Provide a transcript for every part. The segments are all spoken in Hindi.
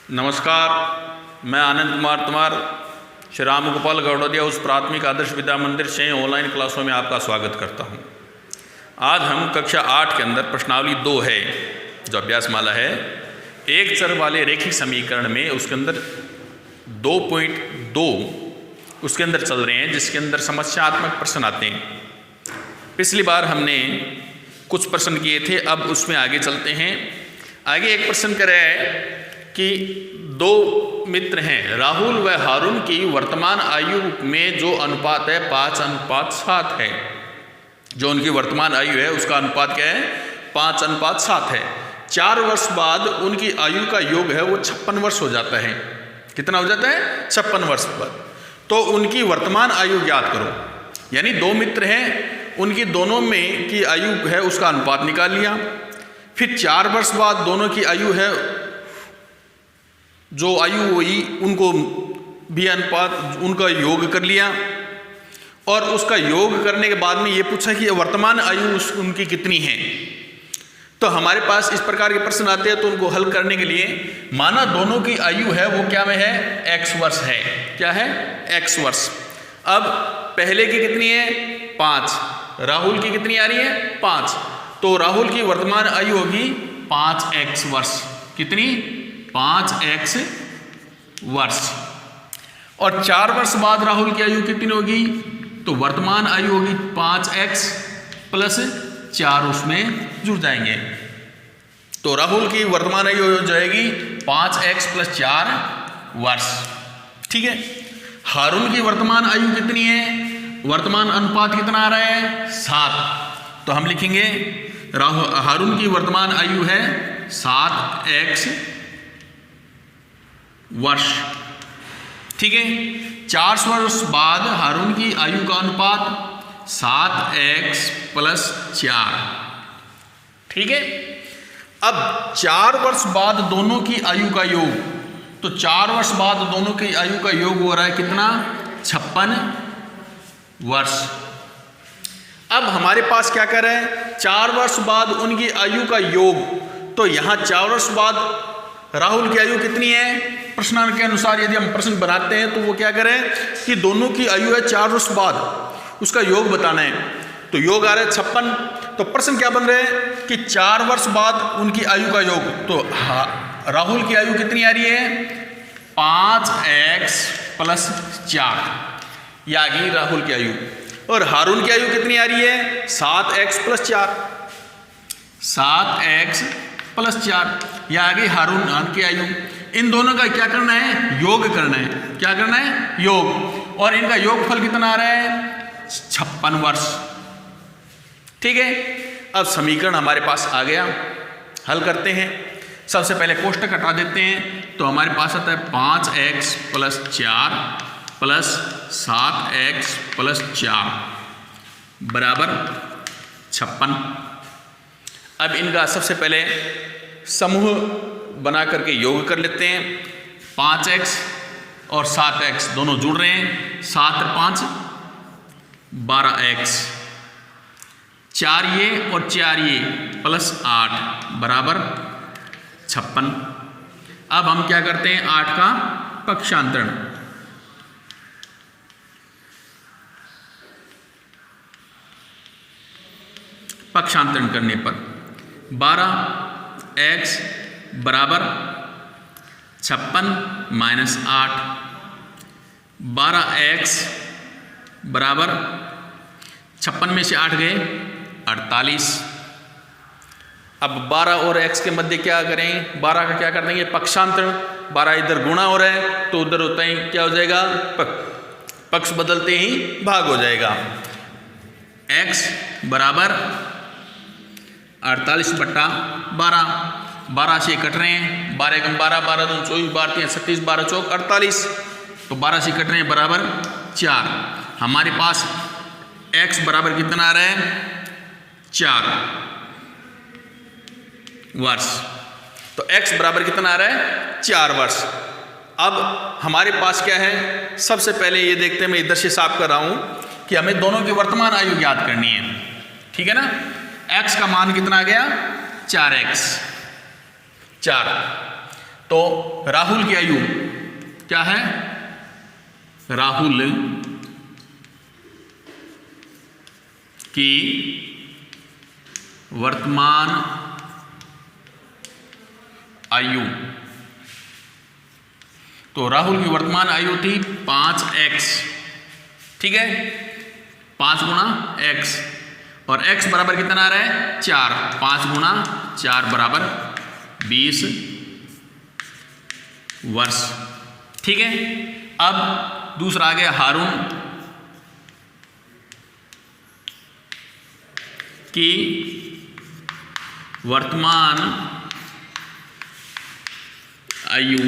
नमस्कार, मैं आनंद कुमार तमार श्री राम गोपाल गौड़िया उस प्राथमिक आदर्श विद्या मंदिर से ऑनलाइन क्लासों में आपका स्वागत करता हूं। आज हम कक्षा 8 के अंदर प्रश्नावली 2 है जो अभ्यास माला है, एक चर वाले रैखिक समीकरण में उसके अंदर 2.2 उसके अंदर चल रहे हैं, जिसके अंदर समस्यात्मक प्रश्न आते हैं। पिछली बार हमने कुछ प्रश्न किए थे, अब उसमें आगे चलते हैं। आगे एक प्रश्न कर रहा है कि दो मित्र हैं, राहुल व हारून की वर्तमान आयु में जो अनुपात है 5:7 है। जो उनकी वर्तमान आयु है उसका अनुपात क्या है? 5:7 है। 4 वर्ष बाद उनकी आयु का योग है वो 56 वर्ष हो जाता है। कितना हो जाता है? 56 वर्ष बाद। तो उनकी वर्तमान आयु ज्ञात करो। यानी दो मित्र हैं, उनकी दोनों में की आयु है उसका अनुपात निकाल लिया। फिर 4 वर्ष बाद दोनों की आयु है, जो आयु हुई उनको भी अनुपात उनका योग कर लिया। और उसका योग करने के बाद में ये पूछा कि वर्तमान आयु उनकी कितनी है। तो हमारे पास इस प्रकार के प्रश्न आते हैं, तो उनको हल करने के लिए माना दोनों की आयु है वो क्या में है? x वर्ष है। क्या है? x वर्ष। अब पहले की कितनी है? 5। राहुल की कितनी आ रही है? 5। तो राहुल की वर्तमान आयु होगी 5x वर्ष। कितनी? 5x वर्ष। और 4 वर्ष बाद राहुल की आयु कितनी होगी? तो वर्तमान आयु होगी 5x प्लस 4 उसमें जुड़ जाएंगे। तो राहुल की वर्तमान आयु हो जाएगी 5x प्लस 4 वर्ष। ठीक है। हारून की वर्तमान आयु कितनी है? वर्तमान अनुपात कितना आ रहा है? 7। तो हम लिखेंगे हारून की वर्तमान आयु है 7x वर्ष। ठीक है। 4 वर्ष बाद हारून की आयु का अनुपात 7x प्लस 4। ठीक है। अब 4 वर्ष बाद दोनों की आयु का योग, तो 4 वर्ष बाद दोनों की आयु का योग हो रहा है कितना? 56 वर्ष। अब हमारे पास क्या कर रहे हैं? 4 वर्ष बाद उनकी आयु का योग। तो यहां 4 वर्ष बाद राहुल की आयु कितनी है? प्रश्न के अनुसार यदि हम प्रश्न बनाते हैं तो वो क्या करें कि दोनों की आयु है 4 वर्ष बाद, उसका योग बताना है। तो योग आ रहा है 56। तो प्रश्न क्या बन रहे हैं कि 4 वर्ष बाद उनकी आयु का योग। तो राहुल की आयु कितनी आ रही है? 5x plus 4। यह आ गई राहुल की आयु। और हारून की आयु कितनी आ रही है? 7x plus 4। 7x plus 4। यह आ गई हारून की आयु। इन दोनों का क्या करना है? योग करना है। क्या करना है? योग। और इनका योगफल कितना आ रहा है? 56 वर्ष। ठीक है। अब समीकरण हमारे पास आ गया, हल करते हैं। सबसे पहले कोष्टक हटा देते हैं। तो हमारे पास आता है 5x plus 4 plus 7x plus 4 बराबर 56। अब इनका सबसे पहले समूह बना करके योग कर लेते हैं। 5x और 7x दोनों जुड़ रहे हैं। 7 और 5 12x। 4 ये और 4 ये प्लस 8 बराबर 56। अब हम क्या करते हैं? 8 का पक्षांतरण। पक्षांतरण करने पर 12x बराबर 56 माइनस 8। 12x बराबर 56 में से 8 गए 48। अब 12 और x के मध्य क्या करें? 12 का क्या कर देंगे? पक्षांतरण। 12 इधर गुणा हो रहा है तो उधर होता ही क्या हो जाएगा? पक्ष बदलते ही भाग हो जाएगा। x बराबर 48/12। 12 से कट रहे हैं। 12 कम 12, 12 दूनी 24, 12 तीन 36, 12 चौक 48। तो 12 से कट रहे हैं बराबर 4। हमारे पास x बराबर कितना आ रहा है? 4 वर्ष। तो x बराबर कितना आ रहा है? 4 वर्ष। अब हमारे पास क्या है? सबसे पहले ये देखते हैं, मैं इधर से साफ कर रहा हूं कि हमें दोनों की वर्तमान आयु ज्ञात करनी है। ठीक है ना। x का मान कितना आ गया? 4x। 4। तो राहुल की आयु क्या है? राहुल की वर्तमान आयु, तो राहुल की वर्तमान आयु थी 5x, ठीक है, 5 गुणा x, और x बराबर कितना आ रहा है? 4। 5 गुणा 4 बराबर 20 वर्ष, ठीक है। अब दूसरा आ गया हारून की वर्तमान आयु।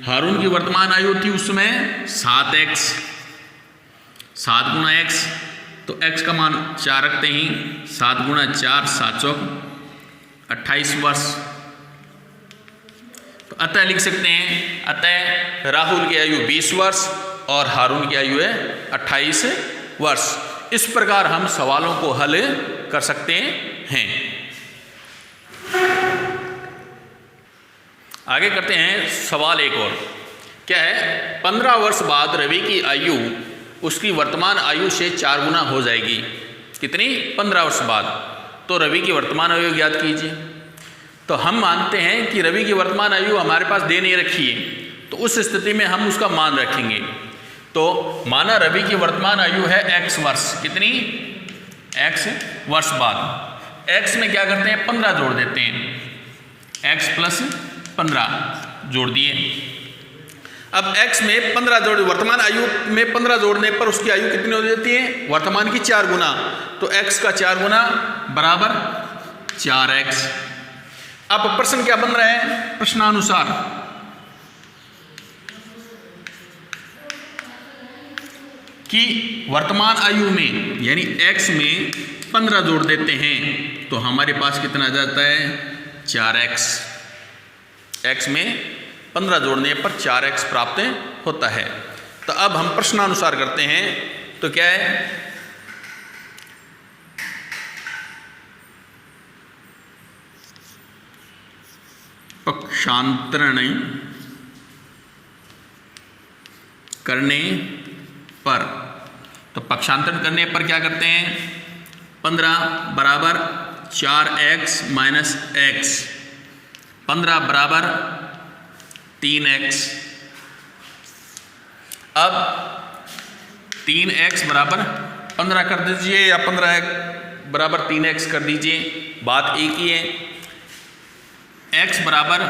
हारून की वर्तमान आयु थी उसमें 7x, 7 गुणा x, तो x का मान 4 रखते ही 7 गुणा 4 7 चौक 28 वर्ष। तो अतः लिख सकते हैं, अतः राहुल की आयु 20 वर्ष और हारून की आयु है 28 वर्ष। इस प्रकार हम सवालों को हल कर सकते हैं। आगे करते हैं सवाल एक और। क्या है? 15 वर्ष बाद रवि की आयु उसकी वर्तमान आयु से 4 गुना हो जाएगी। कितनी? 15 वर्ष बाद। तो रवि की वर्तमान आयु ज्ञात कीजिए। तो हम मानते हैं कि रवि की वर्तमान आयु हमारे पास दे नहीं रखी है, तो उस स्थिति में हम उसका मान रखेंगे। तो माना रवि की वर्तमान आयु है x वर्ष। कितनी? x वर्ष बाद। x में क्या करते हैं? 15 जोड़ देते हैं। x प्लस 15 जोड़ दिए। अब x में 15 जोड़, वर्तमान आयु में 15 जोड़ने पर उसकी आयु कितनी हो जाती है? वर्तमान की 4 गुना। तो x का 4 गुना बराबर 4x। अब प्रश्न क्या बन रहा है? प्रश्नानुसार कि वर्तमान आयु में यानी x में 15 जोड़ देते हैं तो हमारे पास कितना आ जाता है? 4x। x में 15 जोड़ने पर 4x प्राप्त होता है। तो अब हम प्रश्नानुसार करते हैं। तो क्या है? पक्षांतरण करने पर, तो पक्षांतरण करने पर क्या करते हैं? 15 बराबर 4x माइनस x, 15 बराबर 3x। अब 3x बराबर 15 कर दीजिए या 15 बराबर 3x कर दीजिए, बात एक ही है। x बराबर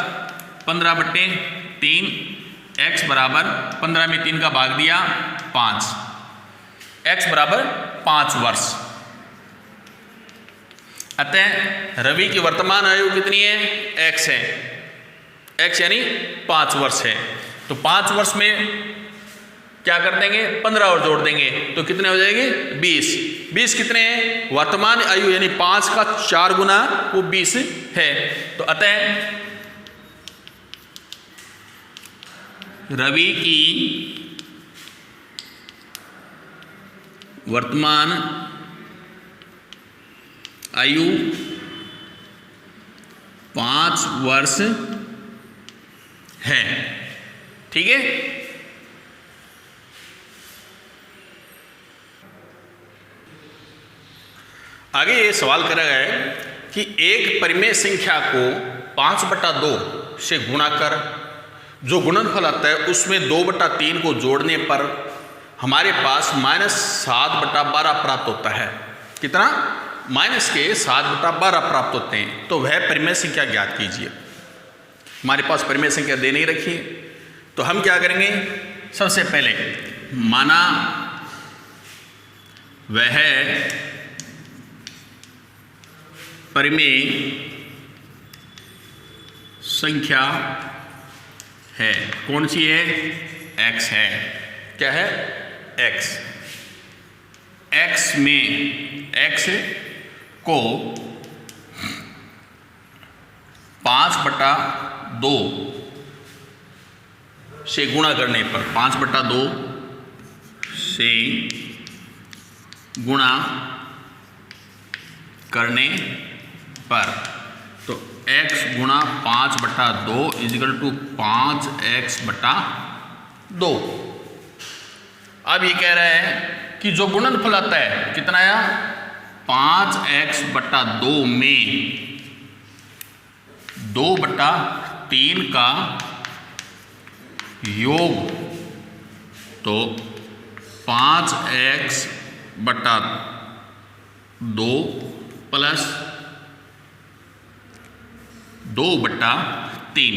15/3, x बराबर 15 में 3 का भाग दिया 5, x बराबर 5 वर्ष। अतः रवि की वर्तमान आयु कितनी है? x है, x यानी 5 वर्ष है। तो 5 वर्ष में क्या कर देंगे? 15 और जोड़ देंगे तो कितने हो जाएंगे? 20। 20 कितने हैं? वर्तमान आयु यानी 5 का 4 गुना वो 20 है। तो अतः रवि की वर्तमान आयु 5 वर्ष है। ठीक है। आगे ये सवाल करा गया है कि एक परिमेय संख्या को 5/2 से गुणा कर जो गुणनफल आता है उसमें 2/3 को जोड़ने पर हमारे पास -7/12 प्राप्त होता है। कितना? माइनस के 7/12 प्राप्त होते हैं। तो वह परिमेय संख्या ज्ञात कीजिए। हमारे पास परिमेय संख्या दे नहीं रखी है, तो हम क्या करेंगे? सबसे पहले माना वह परिमेय संख्या है। कौन सी है? x है। क्या है? x। x में x को 5/2 से गुणा करने पर, 5/2 से गुणा करने पर, तो x गुणा 5/2 इजिकल टू 5x/2। अब ये कह रहा है कि जो गुणनफल आता है कितना आया, 5x/2 में 2/3 का योग, तो 5x/2 प्लस 2/3,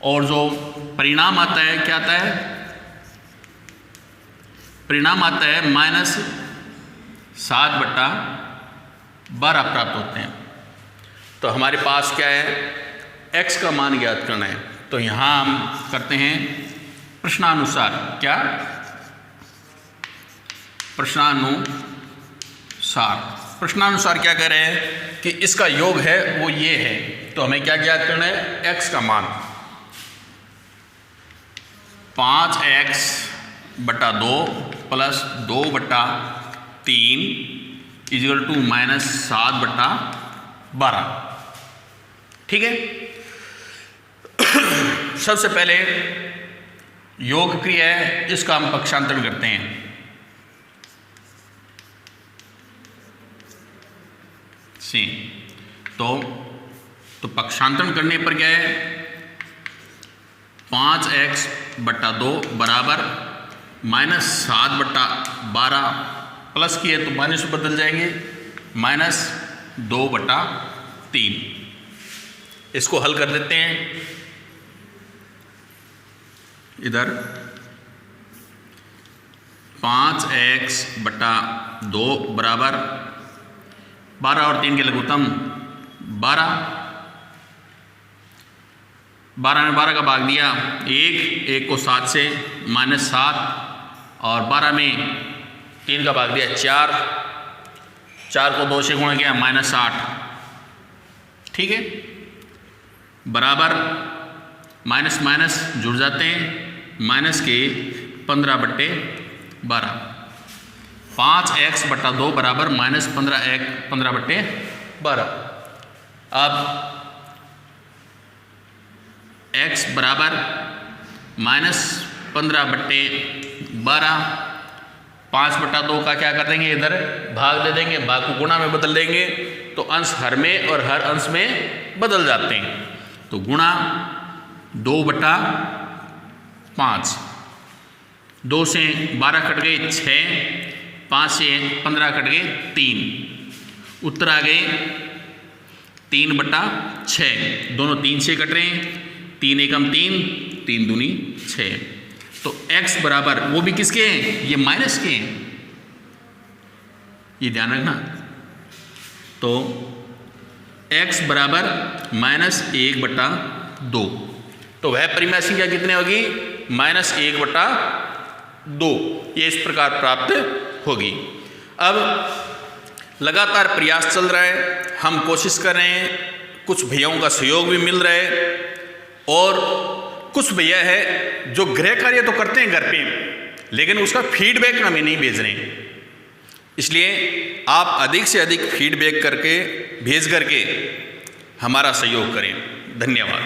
और जो परिणाम आता है क्या आता है, परिणाम आता है -7/12 प्राप्त होते हैं। तो हमारे पास क्या है, x का मान ज्ञात करना है। तो यहाँ हम करते हैं प्रश्नानुसार, क्या, प्रश्नानुसार क्या कह रहे हैं कि इसका योग है वो ये है, तो हमें क्या ज्ञात करना है, x का मान 5x/2 प्लस 2/3 इजिकल टू -7/12। ठीक है। सबसे पहले योग क्रिया है, इसका हम पक्षांतरण करते हैं। सी तो पक्षांतरण करने पर क्या है, 5x/2 बराबर -7/12 प्लस किए तो माइनस में बदल जाएंगे, -2/3। इसको हल कर लेते हैं। इधर 5x/2 बराबर 12 और 3 के लघुत्तम 12, 12 में 12 का भाग दिया 1 को 7 से -7, और 12 में 3 का भाग दिया 4 को 2 से गुणा किया -8। ठीक है, बराबर माइनस माइनस जुड़ जाते हैं, माइनस के 15/12, 5x/2 बराबर -15/12। अब x बराबर -15/12, 5/2 का क्या कर देंगे, इधर भाग दे देंगे, भाग को गुणा में बदल देंगे, तो अंश हर में और हर अंश में बदल जाते हैं। तो गुणा 2/5, 2 से 12 कट गए 6, 5 से 15 कट गए 3, उत्तर आ गए 3/6। दोनों 3 से कट रहे हैं, 3 एकम 3, 3 दूनी 6। तो x बराबर, वो भी किसके हैं, ये माइनस के हैं, ये ध्यान रखना। तो x बराबर -1/2, तो वह परिमेय संख्या कितने होगी, -1/2। ये इस प्रकार प्राप्त होगी। अब लगातार प्रयास चल रहा है, हम कोशिश कर रहे हैं, कुछ भैयाओं का सहयोग भी मिल रहा है, और कुछ भैया है जो गृह कार्य तो करते हैं घर पे, लेकिन उसका फीडबैक हमें नहीं भेज रहे हैं। इसलिए आप अधिक से अधिक फीडबैक करके भेज करके हमारा सहयोग करें। धन्यवाद।